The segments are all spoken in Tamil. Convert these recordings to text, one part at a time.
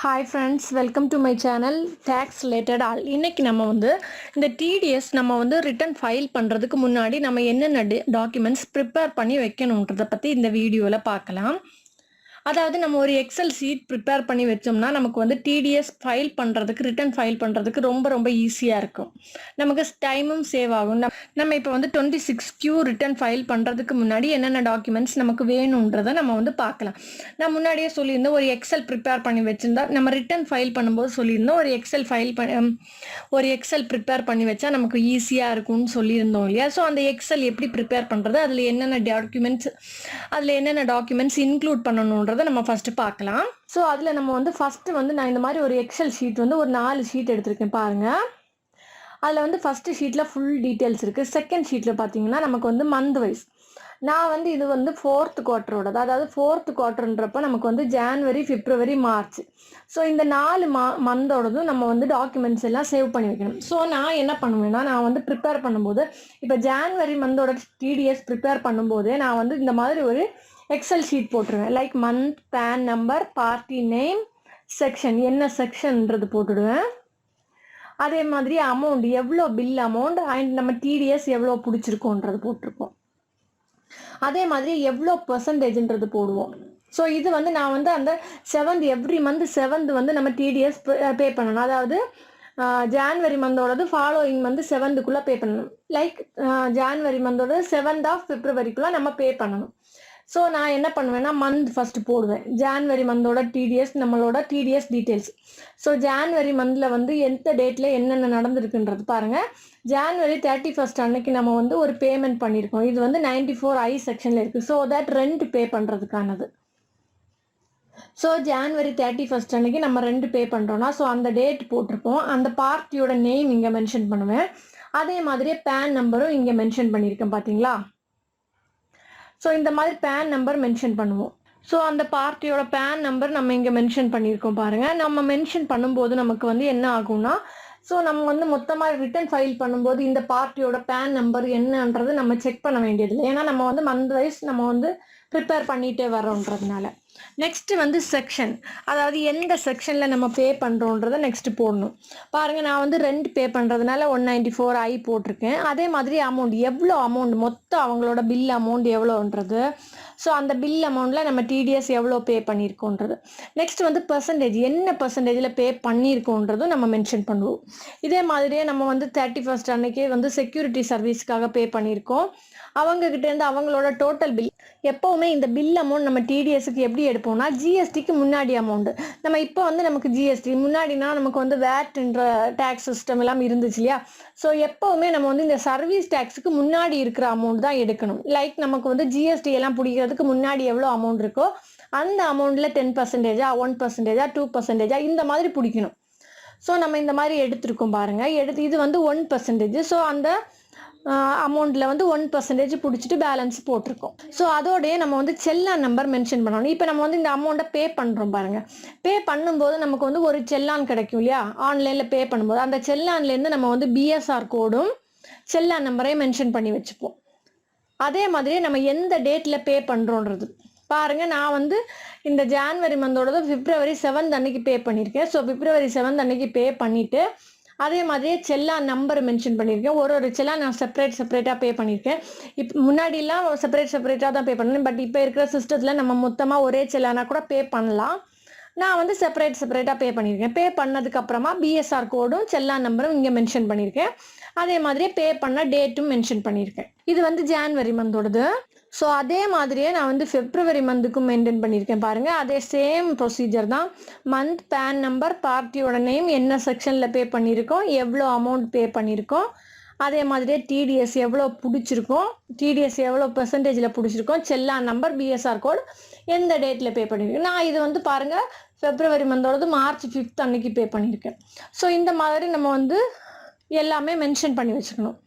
Hi friends, welcome to my channel tax related all. இன்னைக்கு நம்ம இந்த TDS நம்ம ரிட்டர்ன் ஃபைல் பண்றதுக்கு முன்னாடி நம்ம என்னென்ன டாக்குமெண்ட்ஸ் ப்ரிப்பேர் பண்ணி வைக்கணும்ன்றத பத்தி இந்த வீடியோல பார்க்கலாம். அதாவது நம்ம ஒரு எக்ஸல் ஷீட் ப்ரிப்பேர் பண்ணி வச்சோம்னா நமக்கு TDS ஃபைல் பண்றதுக்கு ரிட்டர்ன் ஃபைல் பண்றதுக்கு ரொம்ப ஈஸியா இருக்கும். நமக்கு டைமும் சேவ் ஆகும். நம்ம இப்போ 26Q ரிட்டர்ன் ஃபைல் பண்றதுக்கு முன்னாடி என்னென்ன டாக்குமெண்ட்ஸ் நமக்கு வேணும்ன்றத நம்ம பார்க்கலாம். நான் முன்னாடியே சொல்லியிருந்தேன், ஒரு எக்ஸல் ப்ரிப்பேர் பண்ணி வச்சிருந்தா நம்ம ரிட்டர்ன் ஃபைல் பண்ணும்போது சொல்லியிருந்தோம், ஒரு எக்ஸல் ப்ரிப்பேர் பண்ணி வச்சா நமக்கு ஈஸியா இருக்கும்னு சொல்லியிருந்தோம் இல்லையா? ஸோ அந்த எக்ஸல் எப்படி ப்ரிப்பேர் பண்றது, அதுல என்னென்ன டாக்குமெண்ட்ஸ் இன்க்ளூட் பண்ணணும் நம்ம ஃபர்ஸ்ட் பார்க்கலாம். ஸோ அதில் நம்ம ஃபர்ஸ்ட் நான் இந்த மாதிரி ஒரு எக்ஸல் ஷீட் ஒரு 4 ஷீட் எடுத்திருக்கேன் பாருங்க. அதில் ஃபர்ஸ்ட் ஷீட்டில் ஃபுல் டீட்டெயில்ஸ் இருக்குது. செகண்ட் ஷீட்டில் பார்த்தீங்கன்னா நமக்கு மந்த் வைஸ். நான் இது 4th குவார்ட்டரோட, அதாவது 4th குவார்ட்டர்ன்றப்ப நமக்கு ஜான்வரி, பிப்ரவரி, மார்ச். ஸோ இந்த 4 மந்தோடதும் நம்ம டாக்குமெண்ட்ஸ் எல்லாம் சேவ் பண்ணி வைக்கணும். ஸோ நான் என்ன பண்ணுவேன்னா, நான் ப்ரிப்பேர் பண்ணும்போது இப்போ ஜான்வரி மந்தோட TDS ப்ரிப்பேர் பண்ணும்போதே நான் இந்த மாதிரி ஒரு எக்ஸல் ஷீட் போட்டுருவேன். Like month, PAN number, party name, section, என்ன செக்ஷன்ன்றது போட்டுடுவேன். அதே மாதிரி அமௌண்ட், எவ்வளோ பில் அமௌண்ட் அண்ட் நம்ம TDS எவ்வளோ பிடிச்சிருக்கோன்றது போட்டிருக்கோம். அதே மாதிரி எவ்வளோ பெர்சன்டேஜ்ன்றது போடுவோம். ஸோ இது நான் அந்த 7th எவ்ரி மந்த் 7th நம்ம TDS பே பண்ணணும். அதாவது ஜான்வரி மந்தோடது ஃபாலோயிங் மந்த் 7th பே பண்ணணும். லைக் ஜான்வரி மந்தோட 7th of February நம்ம பே பண்ணணும். ஸோ நான் என்ன பண்ணுவேன்னா, மந்த் ஃபர்ஸ்ட் போடுவேன். ஜான்வரி மந்தோட TDS, நம்மளோட TDS டீட்டெயில்ஸ். ஸோ ஜான்வரி மந்தில் எந்த டேட்டில் என்னென்ன நடந்திருக்குன்றது பாருங்கள். ஜான்வரி 31st அன்னைக்கு நம்ம ஒரு பேமெண்ட் பண்ணியிருக்கோம். இது 94I செக்ஷனில் இருக்குது. ஸோ தட் ரெண்ட் பே பண்ணுறதுக்கானது. ஸோ ஜான்வரி 31st அன்னைக்கு நம்ம ரெண்ட் பே பண்ணுறோன்னா, ஸோ அந்த டேட் போட்டிருப்போம். அந்த பார்ட்டியோட நேம் இங்கே மென்ஷன் பண்ணுவேன். அதே மாதிரியே பேன் நம்பரும் இங்கே மென்ஷன் பண்ணியிருக்கேன் பார்த்தீங்களா? ஸோ இந்த மாதிரி பேன் நம்பர் மென்ஷன் பண்ணுவோம். ஸோ அந்த பார்ட்டியோட பேன் நம்பர் நம்ம இங்கே மென்ஷன் பண்ணியிருக்கோம் பாருங்கள். நம்ம மென்ஷன் பண்ணும்போது நமக்கு என்ன ஆகும்னா, ஸோ நம்ம மொத்தமாக ரிட்டர்ன் ஃபைல் பண்ணும்போது இந்த பார்ட்டியோட பேன் நம்பர் என்னன்றது நம்ம செக் பண்ண வேண்டியதில்லை. ஏன்னா நம்ம மந்த் வைஸ் நம்ம ப்ரிப்பேர் பண்ணிகிட்டே வரோன்றதுனால. நெக்ஸ்ட் செக்ஷன், அதாவது எந்த செக்ஷனில் நம்ம பே பண்ணுறோன்றதை நெக்ஸ்ட் போடணும். பாருங்கள், நான் ரெண்ட் பே பண்ணுறதுனால 194I போட்டிருக்கேன். அதே மாதிரி அமௌண்ட், எவ்வளோ அமௌண்ட், மொத்தம் அவங்களோட பில் அமௌண்ட் எவ்வளோன்றது. ஸோ அந்த பில் அமௌண்ட்டில் நம்ம TDS எவ்வளோ பே பண்ணியிருக்கோன்றது. நெக்ஸ்ட் பெர்சன்டேஜ், என்ன பெர்சன்டேஜில் பே பண்ணியிருக்கோன்றதும் நம்ம மென்ஷன் பண்ணுவோம். இதே மாதிரியே நம்ம 31st அன்னைக்கே செக்யூரிட்டி சர்வீஸ்க்காக பே பண்ணியிருக்கோம். அவங்கக்கிட்டேருந்து அவங்களோட டோட்டல் பில், எப்போவுமே இந்த பில் அமௌண்ட் நம்ம TDSக்கு எப்படி எடுப்போம்னா, GSTக்கு முன்னாடி அமௌண்ட். நம்ம இப்போ நமக்கு GST முன்னாடினா நமக்கு வேட்ன்ற டேக்ஸ் சிஸ்டம் எல்லாம் இருந்துச்சு இல்லையா? ஸோ எப்போவுமே நம்ம இந்த சர்வீஸ் டேக்ஸுக்கு முன்னாடி இருக்கிற அமௌண்ட் தான் எடுக்கணும். லைக் நமக்கு GST எல்லாம் பிடிக்கிறதுக்கு முன்னாடி எவ்வளோ அமௌண்ட் இருக்கோ அந்த அமௌண்ட்டில் 10%, 1%, 2% இந்த மாதிரி பிடிக்கணும். ஸோ நம்ம இந்த மாதிரி எடுத்துருக்கோம் பாருங்கள். இது 1%. ஸோ அந்த அமௌண்ட்டில் 1% பிடிச்சிட்டு பேலன்ஸ் போட்டிருக்கோம். ஸோ அதோடய நம்ம செல்லான் நம்பர் மென்ஷன் பண்ணணும். இப்போ நம்ம இந்த அமௌண்ட்டை பே பண்ணுறோம் பாருங்கள். பே பண்ணும்போது நமக்கு ஒரு செல்லான் கிடைக்கும் இல்லையா? ஆன்லைனில் பே பண்ணும்போது அந்த செல்லான்லேருந்து நம்ம BSR கோடும் செல்லான் நம்பரையும் மென்ஷன் பண்ணி வச்சுப்போம். அதே மாதிரி நம்ம எந்த டேட்டில் பே பண்ணுறோன்றது பாருங்கள். நான் இந்த ஜான்வரி மந்தோடது February 7th அன்னைக்கு பே பண்ணியிருக்கேன். ஸோ February 7th அன்னைக்கு பே பண்ணிவிட்டு அதே மாதிரியே செல்லான் நம்பர் மென்ஷன் பண்ணியிருக்கேன். ஒரு செல்லான் நான் செப்பரேட்டாக பே பண்ணியிருக்கேன். இப்போ முன்னாடிலாம் செப்பரேட்டாக தான் பே பண்ணேன். பட் இப்போ இருக்கிற சிஸ்டத்தில் நம்ம மொத்தமாக ஒரே செல்லானா கூட பே பண்ணலாம். நான் செப்பரேட்டாக பே பண்ணியிருக்கேன். பே பண்ணதுக்கப்புறமா BSR கோடும் செல்லான் நம்பரும் இங்கே மென்ஷன் பண்ணியிருக்கேன். அதே மாதிரியே பே பண்ண டேட்டும் மென்ஷன் பண்ணியிருக்கேன். இது ஜான்வரி மந்தோடது. ஸோ அதே மாதிரியே நான் February மந்த்துக்கும் மெயின்டைன் பண்ணியிருக்கேன் பாருங்கள். அதே சேம் ப்ரொசீஜர் தான். மந்த், பேன் நம்பர், பார்ட்டியோட நேம், என்ன செக்ஷனில் பே பண்ணியிருக்கோம், எவ்வளோ அமௌண்ட் பே பண்ணியிருக்கோம், அதே மாதிரியே TDS எவ்வளோ பிடிச்சிருக்கோம், TDS எவ்வளோ பெர்சன்டேஜில் பிடிச்சிருக்கோம், செல்லான் நம்பர், BSR கோட், எந்த டேட்டில் பே பண்ணியிருக்கேன். நான் இது பாருங்கள் February மந்தோடது March 5th அன்னைக்கு பே பண்ணியிருக்கேன். ஸோ இந்த மாதிரி நம்ம எல்லாமே மென்ஷன் பண்ணி வச்சுக்கணும்.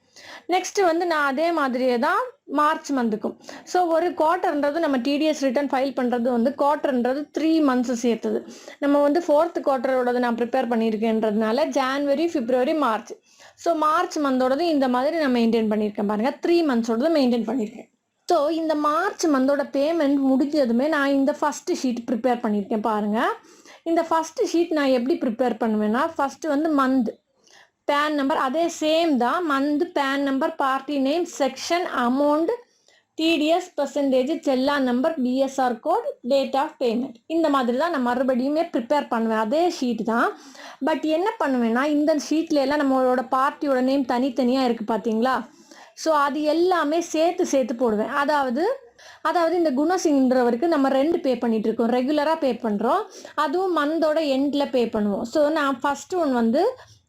நெக்ஸ்ட் நான் அதே மாதிரியே தான் மார்ச் மந்த்துக்கும். ஸோ ஒரு குவார்ட்டர்ன்றது நம்ம TDS ரிட்டர்ன் ஃபைல் பண்ணுறது குவார்ட்டர்ன்றது 3 months சேர்த்தது. நம்ம 4th குவார்ட்டரோடது நான் ப்ரிப்பேர் பண்ணியிருக்கேன்றதுனால ஜான்வரி, பிப்ரவரி, மார்ச். ஸோ மார்ச் மந்தோடது இந்த மாதிரி நான் மெயின்டைன் பண்ணியிருக்கேன் பாருங்கள். 3 monthsோடது மெயின்டைன் பண்ணியிருக்கேன். ஸோ இந்த மார்ச் மந்தோட பேமெண்ட் முடிஞ்சதுமே நான் இந்த ஃபர்ஸ்ட் ஷீட் ப்ரிப்பேர் பண்ணியிருக்கேன் பாருங்கள். இந்த ஃபர்ஸ்ட் ஷீட் நான் எப்படி ப்ரிப்பேர் பண்ணுவேன்னா, ஃபர்ஸ்ட் வந்து மந்த், பேன் நம்பர் அதே சேம் தான், month, PAN number, party name, section, amount, TDS percentage, Challan number BSR code, date of payment. இந்த மாதிரி தான் நான் மறுபடியுமே ப்ரிப்பேர் பண்ணுவேன். அதே ஷீட் தான். பட் என்ன பண்ணுவேன்னா, இந்த ஷீட்ல எல்லாம் நம்மளோட பார்ட்டியோட நேம் தனித்தனியாக இருக்குது பார்த்தீங்களா? ஸோ அது எல்லாமே சேர்த்து போடுவேன். அதாவது இந்த குணசிங்ன்றவருக்கு நம்ம 2 பே பண்ணிட்டு இருக்கோம், ரெகுலராக பே பண்ணுறோம், அதுவும் மந்தோட எண்டில் பே பண்ணுவோம். ஸோ நான் ஃபர்ஸ்ட் ஒன் வந்து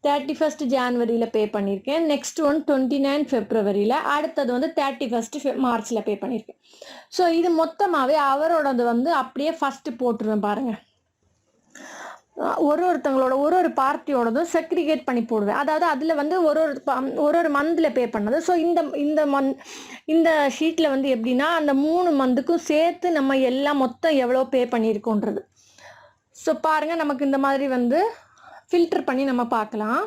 31st ஜான்வரியில் பே பண்ணியிருக்கேன், நெக்ஸ்ட் ஒன் 29 ஃபெப்ரவரியில், அடுத்தது வந்து 31st மார்ச்சில் பே பண்ணியிருக்கேன். ஸோ இது மொத்தமாகவே அவரோடது வந்து அப்படியே ஃபஸ்ட்டு போட்டுருவேன் பாருங்கள். ஒருத்தங்களோட ஒரு பார்ட்டியோடதும் செக்ரிகேட் பண்ணி போடுவேன். அதாவது அதில் வந்து ஒரு மந்தில் பே பண்ணது. ஸோ இந்த ஷீட்டில் வந்து எப்படின்னா, அந்த 3 மந்த்துக்கும் சேர்த்து நம்ம எல்லாம் மொத்தம் எவ்வளோ பே பண்ணியிருக்கோன்றது. ஸோ பாருங்கள், நமக்கு இந்த மாதிரி வந்து ஃபில்டர் பண்ணி நம்ம பார்க்கலாம்.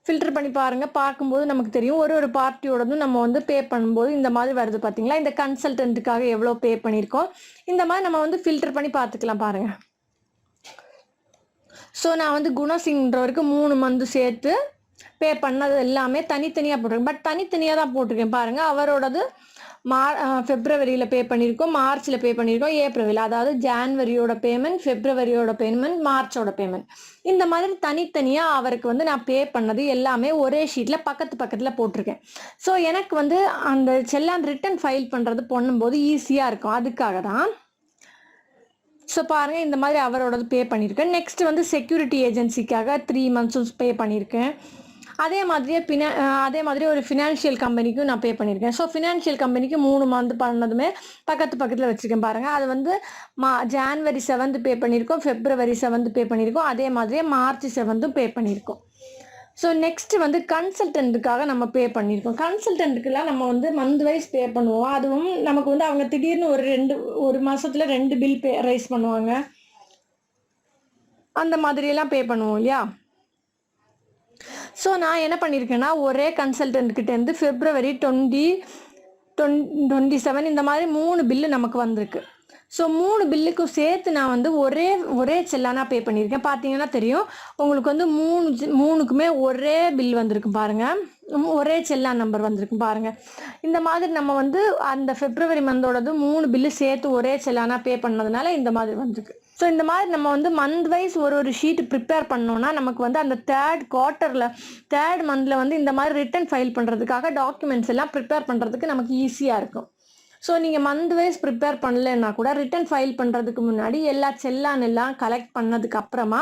ஃபில்டர் பண்ணி பாருங்கள், பார்க்கும்போது நமக்கு தெரியும் ஒரு பார்ட்டியோடதும் நம்ம வந்து பே பண்ணும்போது இந்த மாதிரி வருது பார்த்தீங்களா? இந்த கன்சல்டன்ட்டுக்காக எவ்வளோ பே பண்ணியிருக்கோம், இந்த மாதிரி நம்ம வந்து ஃபில்டர் பண்ணி பார்த்துக்கலாம் பாருங்கள். ஸோ நான் வந்து குணசிங்ன்றவருக்கு 3 மந்த்து சேர்த்து பே பண்ணது எல்லாமே தனித்தனியாக போட்டிருக்கேன். பட் தனித்தனியாக தான் போட்டிருக்கேன் பாருங்கள். அவரோடது ஃபெப்ரவரியில் பே பண்ணியிருக்கோம், மார்ச்சில் பே பண்ணியிருக்கோம், ஏப்ரலில், அதாவது ஜான்வரியோட பேமெண்ட், ஃபெப்ரவரியோட பேமெண்ட், மார்ச்சோட பேமெண்ட், இந்த மாதிரி தனித்தனியாக அவருக்கு வந்து நான் பே பண்ணது எல்லாமே ஒரே ஷீட்டில் பக்கத்தில் போட்டிருக்கேன். ஸோ எனக்கு வந்து அந்த செல்லான் ரிட்டர்ன் ஃபைல் பண்ணும்போது ஈஸியாக இருக்கும், அதுக்காக தான். ஸோ பாருங்கள், இந்த மாதிரி அவரோடது பே பண்ணியிருக்கேன். நெக்ஸ்ட் வந்து செக்யூரிட்டி ஏஜென்சிக்காக 3 மந்த்ஸும் பே பண்ணியிருக்கேன். அதே மாதிரி ஒரு ஃபினான்ஷியல் கம்பெனிக்கும் நான் பே பண்ணியிருக்கேன். ஸோ ஃபினான்ஷியல் கம்பெனிக்கு 3 மந்த் பண்ணதுமே பக்கத்தில் வச்சுருக்கேன் பாருங்கள். அது வந்து ஜான்வரி 7th பே பண்ணியிருக்கோம், ஃபெப்ரவரி 7th பே பண்ணியிருக்கோம், அதே மாதிரியே மார்ச் 7th பே பண்ணியிருக்கோம். ஸோ நெக்ஸ்ட் வந்து கன்சல்டன்ட்டுக்காக நம்ம பே பண்ணியிருக்கோம். கன்சல்டன்ட்டுக்கெல்லாம் நம்ம வந்து மந்த் வைஸ் பே பண்ணுவோம். அதுவும் நமக்கு வந்து அவங்க திடீர்னு ஒரு மாதத்தில் 2 பில் ரைஸ் பண்ணுவாங்க, அந்த மாதிரியெல்லாம் பே பண்ணுவோம் இல்லையா? ஸோ நான் என்ன பண்ணியிருக்கேன்னா, ஒரே கன்சல்டன்ட்கிட்டேருந்து ஃபெப்ரவரி 27 இந்த மாதிரி 3 பில்லு நமக்கு வந்திருக்கு. ஸோ 3 பில்லுக்கும் சேர்த்து நான் வந்து ஒரே செல்லானா பே பண்ணியிருக்கேன். பார்த்தீங்கன்னா தெரியும் உங்களுக்கு வந்து 3க்குமே ஒரே பில் வந்திருக்கு பாருங்கள், ஒரே செல்லான் நம்பர் வந்திருக்கு பாருங்கள். இந்த மாதிரி நம்ம வந்து அந்த ஃபெப்ரவரி மந்தோடது 3 பில்லு சேர்த்து ஒரே செல்லானா பே பண்ணதுனால இந்த மாதிரி வந்திருக்கு. ஸோ இந்த மாதிரி நம்ம வந்து மந்த் வைஸ் ஒரு ஷீட் ப்ரிப்பேர் பண்ணோன்னா நமக்கு வந்து அந்த தேர்ட் மந்தில் வந்து இந்த மாதிரி ரிட்டர்ன் ஃபைல் பண்ணுறதுக்காக டாக்குமெண்ட்ஸ் எல்லாம் ப்ரிப்பேர் பண்ணுறதுக்கு நமக்கு ஈஸியாக இருக்கும். ஸோ நீங்கள் மந்த் வைஸ் ப்ரிப்பேர் பண்ணலைன்னா கூட ரிட்டர்ன் ஃபைல் பண்ணுறதுக்கு முன்னாடி எல்லா செல்லான் எல்லாம் கலெக்ட் பண்ணதுக்கு அப்புறமா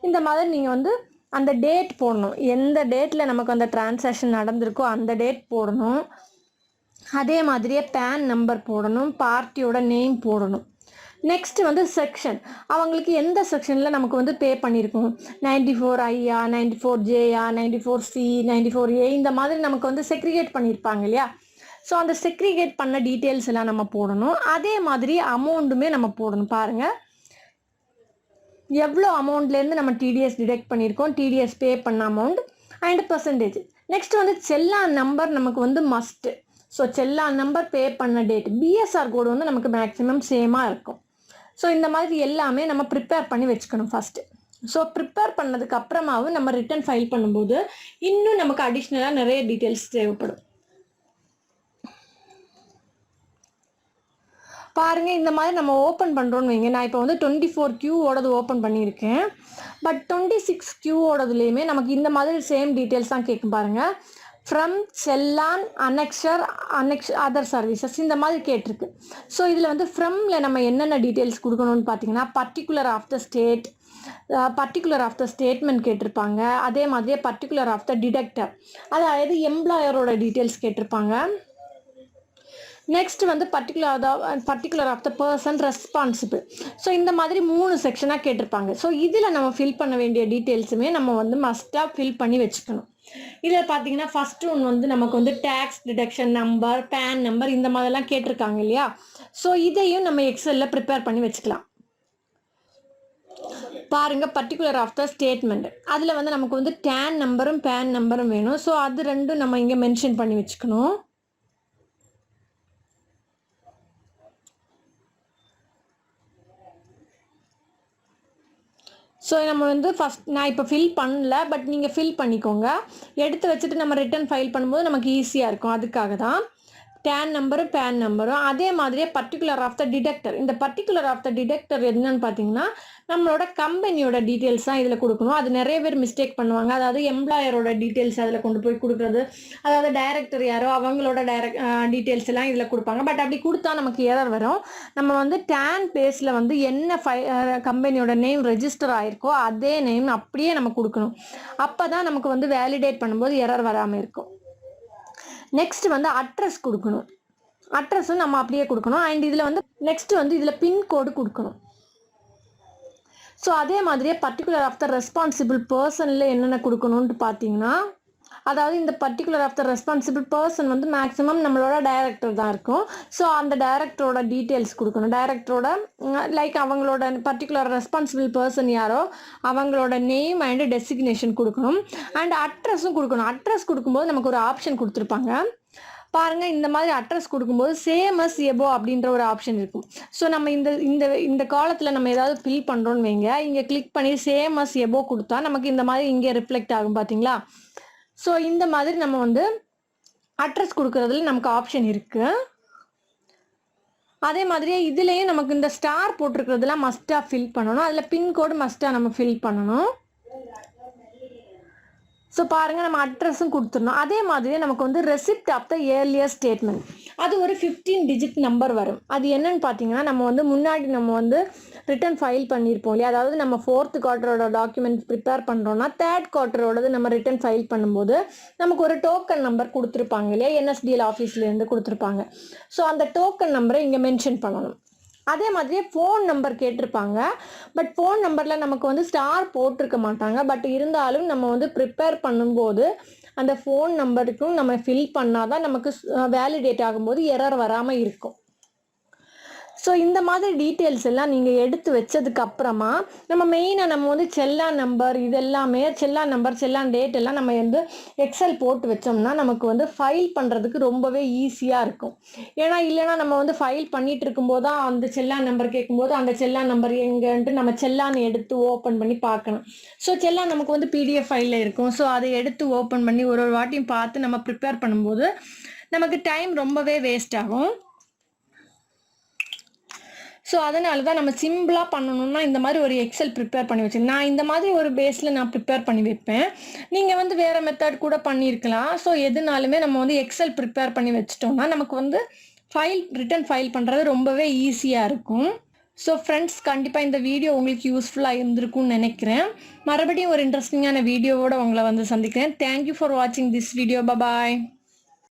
இந்த மாதிரி நீங்கள் வந்து அந்த டேட் போடணும். எந்த டேட்டில் நமக்கு அந்த டிரான்சாக்ஷன் நடந்திருக்கோ அந்த டேட் போடணும். அதே மாதிரியே பேன் நம்பர் போடணும், பார்ட்டியோட நேம் போடணும். நெக்ஸ்ட் வந்து செக்ஷன், அவங்களுக்கு எந்த செக்ஷனில் நமக்கு வந்து பே பண்ணியிருக்கோம், 94I-யா, 94J-யா, 94C, 94A, இந்த மாதிரி நமக்கு வந்து செக்ரிகேட் பண்ணியிருப்பாங்க இல்லையா? ஸோ அந்த செக்ரிகேட் பண்ண டீட்டெயில்ஸ் எல்லாம் நம்ம போடணும். அதே மாதிரி அமௌண்ட்டுமே நம்ம போடணும். பாருங்கள், எவ்வளோ அமௌண்ட்லேருந்து நம்ம டிடிஎஸ் டிடெக்ட் பண்ணியிருக்கோம், டிடிஎஸ் பே பண்ண அமௌண்ட் அண்ட் பர்சன்டேஜ். நெக்ஸ்ட் வந்து செல்லான் நம்பர் நமக்கு வந்து மஸ்ட்டு. ஸோ செல்லான் நம்பர், பே பண்ண டேட், பிஎஸ்ஆர் கோடு வந்து நமக்கு மேக்ஸிமம் சேமாக இருக்கும். ஸோ இந்த மாதிரி எல்லாமே நம்ம ப்ரிப்பேர் பண்ணி வச்சுக்கணும் ஃபஸ்ட்டு. ஸோ ப்ரிப்பேர் பண்ணதுக்கு அப்புறமாவும் நம்ம ரிட்டர்ன் ஃபைல் பண்ணும்போது இன்னும் நமக்கு அடிஷ்னலாக நிறைய டீட்டெயில்ஸ் தேவைப்படும். பாருங்கள், இந்த மாதிரி நம்ம ஓப்பன் பண்ணுறோன்னு வைங்க. நான் இப்போ வந்து 24Q ஓப்பன் பண்ணியிருக்கேன். பட் 26Q நமக்கு இந்த மாதிரி சேம் டீட்டெயில்ஸ் தான் கேட்கும் பாருங்கள். From challan annexure other services இந்த மாதிரி கேட்டிருக்கு. ஸோ இதில் வந்து ஃப்ரம்ல நம்ம என்னென்ன டீட்டெயில்ஸ் கொடுக்கணும்னு பார்த்தீங்கன்னா, particular of the state, particular of the statement கேட்டிருப்பாங்க. அதே மாதிரியே பர்டிகுலர் ஆஃப் த டிடக்டர், அதாவது எம்ப்ளாயரோட டீட்டெயில்ஸ் கேட்டிருப்பாங்க. நெக்ஸ்ட் வந்து particular of the person responsible. So இந்த மாதிரி 3 செக்ஷனாக கேட்டிருப்பாங்க. ஸோ இதில் நம்ம ஃபில் பண்ண வேண்டிய டீட்டெயில்ஸுமே நம்ம வந்து மஸ்ட்டாக ஃபில் பண்ணி வச்சுக்கணும். இதில் பார்த்தீங்கன்னா ஃபர்ஸ்ட் ஒன் வந்து நமக்கு வந்து tax deduction number, PAN number, இந்த மாதிரிலாம் கேட்டிருக்காங்க இல்லையா? ஸோ இதையும் நம்ம எக்ஸலில் ப்ரிப்பேர் பண்ணி வச்சுக்கலாம். பாருங்கள், பர்டிகுலர் ஆஃப் த ஸ்டேட்மெண்ட், அதில் வந்து நமக்கு வந்து டேன் நம்பரும் பேன் நம்பரும் வேணும். ஸோ அது ரெண்டும் நம்ம இங்கே மென்ஷன் பண்ணி வச்சுக்கணும். ஸோ நம்ம வந்து ஃபஸ்ட் நான் இப்போ ஃபில் பண்ணல, பட் நீங்கள் ஃபில் பண்ணிக்கோங்க. எடுத்து வச்சுட்டு நம்ம ரிட்டர்ன் ஃபைல் பண்ணும்போது நமக்கு ஈஸியாக இருக்கும். அதுக்காக தான் டேன் நம்பரும் பேன் நம்பரும். அதே மாதிரியே பர்டிகுலர் ஆஃப் த டிடெக்டர். இந்த பர்டிகுலர் ஆஃப் த டிடெக்டர் என்னன்னு பார்த்தீங்கன்னா நம்மளோட கம்பெனியோட டீட்டெயில்ஸ் தான் இதில் கொடுக்கணும். அது நிறைய பேர் மிஸ்டேக் பண்ணுவாங்க. அதாவது எம்ப்ளாயரோட டீட்டெயில்ஸ் அதில் கொண்டு போய் கொடுக்குறது, அதாவது டைரக்டர் யாரோ அவங்களோட டீட்டெயில்ஸ் எல்லாம் இதில் கொடுப்பாங்க. பட் அப்படி கொடுத்தா நமக்கு எரர் வரும். நம்ம வந்து டேன் பேஸில் வந்து என்ன கம்பெனியோட நேம் ரெஜிஸ்டர் ஆயிருக்கோ அதே நேம் அப்படியே நம்ம கொடுக்கணும். அப்போ தான் நமக்கு வந்து வேலிடேட் பண்ணும்போது எரர் வராமல் இருக்கும். நெக்ஸ்ட் வந்து அட்ரஸ் கொடுக்கணும். அட்ரஸும் நம்ம அப்படியே கொடுக்கணும். அண்ட் இதில் வந்து நெக்ஸ்ட் வந்து இதில் பின்கோடு கொடுக்கணும். ஸோ அதே மாதிரியே பர்டிகுலர் ஆஃப் த ரெஸ்பான்சிபிள் பர்சனில் என்னென்ன கொடுக்கணும்னு பார்த்தீங்கன்னா, அதாவது இந்த particular of the responsible person வந்து மேக்ஸிமம் நம்மளோட டைரக்டர் தான் இருக்கும். ஸோ அந்த டைரக்டரோட டீட்டெயில்ஸ் கொடுக்கணும். டைரக்டரோட லைக் அவங்களோட பர்டிகுலர் ரெஸ்பான்சிபிள் பர்சன் யாரோ அவங்களோட நேம் அண்ட் டெசிக்னேஷன் கொடுக்கணும். அண்ட் அட்ரஸும் கொடுக்கணும். அட்ரஸ் கொடுக்கும்போது நமக்கு ஒரு ஆப்ஷன் கொடுத்துருப்பாங்க பாருங்கள். இந்த மாதிரி அட்ரஸ் கொடுக்கும்போது சேம் அஸ் எபோ அப்படின்ற ஒரு ஆப்ஷன் இருக்கும். ஸோ நம்ம இந்த காலத்தில் நம்ம ஏதாவது ஃபில் பண்ணுறோன்னு வைங்க, இங்கே கிளிக் பண்ணி சேம் அஸ் எபோ கொடுத்தா நமக்கு இந்த மாதிரி இங்கே ரிஃப்ளெக்ட் ஆகும் பார்த்தீங்களா. ஸோ இந்த மாதிரி நம்ம வந்து அட்ரஸ் கொடுக்கறதுல நமக்கு ஆப்ஷன் இருக்குது. அதே மாதிரியே இதுலேயும் நமக்கு இந்த ஸ்டார் போட்டிருக்கிறதுலாம் மஸ்ட்டாக ஃபில் பண்ணணும். அதில் பின்கோடு மஸ்ட்டாக நம்ம ஃபில் பண்ணணும். ஸோ பாருங்கள், நம்ம அட்ரஸும் கொடுத்துடணும். அதே மாதிரியே நமக்கு வந்து receipt of the earlier statement, அது ஒரு 15 டிஜிட் நம்பர் வரும். அது என்னன்னு பார்த்தீங்கன்னா, நம்ம வந்து முன்னாடி நம்ம வந்து ரிட்டர்ன் ஃபைல் பண்ணியிருப்போம் இல்லையா. அதாவது நம்ம 4th குவார்ட்டரோட டாக்குமெண்ட் ப்ரிப்பேர் பண்ணுறோன்னா 3rd குவார்ட்டரோடது நம்ம ரிட்டர்ன் ஃபைல் பண்ணும்போது நமக்கு ஒரு டோக்கன் நம்பர் கொடுத்துருப்பாங்க இல்லையா, NSDL ஆஃபீஸ்லேருந்து கொடுத்துருப்பாங்க. ஸோ அந்த டோக்கன் நம்பரை இங்கே மென்ஷன் பண்ணணும். அதே மாதிரியே ஃபோன் நம்பர் கேட்டிருப்பாங்க. பட் ஃபோன் நம்பரில் நமக்கு வந்து ஸ்டார் போட்டிருக்க மாட்டாங்க. பட் இருந்தாலும் நம்ம வந்து ப்ரிப்பேர் பண்ணும்போது அந்த ஃபோன் நம்பருக்கும் நம்ம ஃபில் பண்ணால் தான் நமக்கு வேலிடேட் ஆகும்போது எரர் வராமல் இருக்கும். ஸோ இந்த மாதிரி டீட்டெயில்ஸ் எல்லாம் நீங்கள் எடுத்து வச்சதுக்கு அப்புறமா நம்ம மெயினாக நம்ம வந்து செல்லான் நம்பர் இதெல்லாமே செல்லான் நம்பர் செல்லான் டேட் எல்லாம் நம்ம வந்து எக்ஸல் போட்டு வச்சோம்னா நமக்கு வந்து ஃபைல் பண்ணுறதுக்கு ரொம்பவே ஈஸியாக இருக்கும். ஏன்னா இல்லைனா நம்ம வந்து ஃபைல் பண்ணிட்டு இருக்கும்போது தான் அந்த செல்லான் நம்பர் கேட்கும்போது அந்த செல்லான் நம்பர் எங்கன்ட்டு நம்ம செல்லான் எடுத்து ஓப்பன் பண்ணி பார்க்கணும். ஸோ செல்லான் நமக்கு வந்து PDF ஃபைலில் இருக்கும். ஸோ அதை எடுத்து ஓப்பன் பண்ணி ஒரு வாட்டியும் பார்த்து நம்ம ப்ரிப்பேர் பண்ணும்போது நமக்கு டைம் ரொம்பவே வேஸ்ட் ஆகும். ஸோ அதனால தான் நம்ம சிம்பிளாக பண்ணணும்னா இந்த மாதிரி ஒரு எக்ஸல் ப்ரிப்பேர் பண்ணி வச்சுருக்கேன். நான் இந்த மாதிரி ஒரு பேஸில் நான் ப்ரிப்பேர் பண்ணி வைப்பேன். நீங்கள் வந்து வேறு மெத்தட் கூட பண்ணியிருக்கலாம். ஸோ எதுனாலுமே நம்ம வந்து எக்ஸல் ப்ரிப்பேர் பண்ணி வச்சிட்டோம்னா நமக்கு வந்து ரிட்டர்ன் ஃபைல் பண்ணுறது ரொம்பவே ஈஸியாக இருக்கும். ஸோ ஃப்ரெண்ட்ஸ், கண்டிப்பாக இந்த வீடியோ உங்களுக்கு யூஸ்ஃபுல்லாக இருந்திருக்கும்னு நினைக்கிறேன். மறுபடியும் ஒரு இன்ட்ரெஸ்டிங்கான வீடியோவோடு உங்களை வந்து சந்திக்கிறேன். தேங்க்யூ ஃபார் வாட்சிங் திஸ் வீடியோ. பாய்.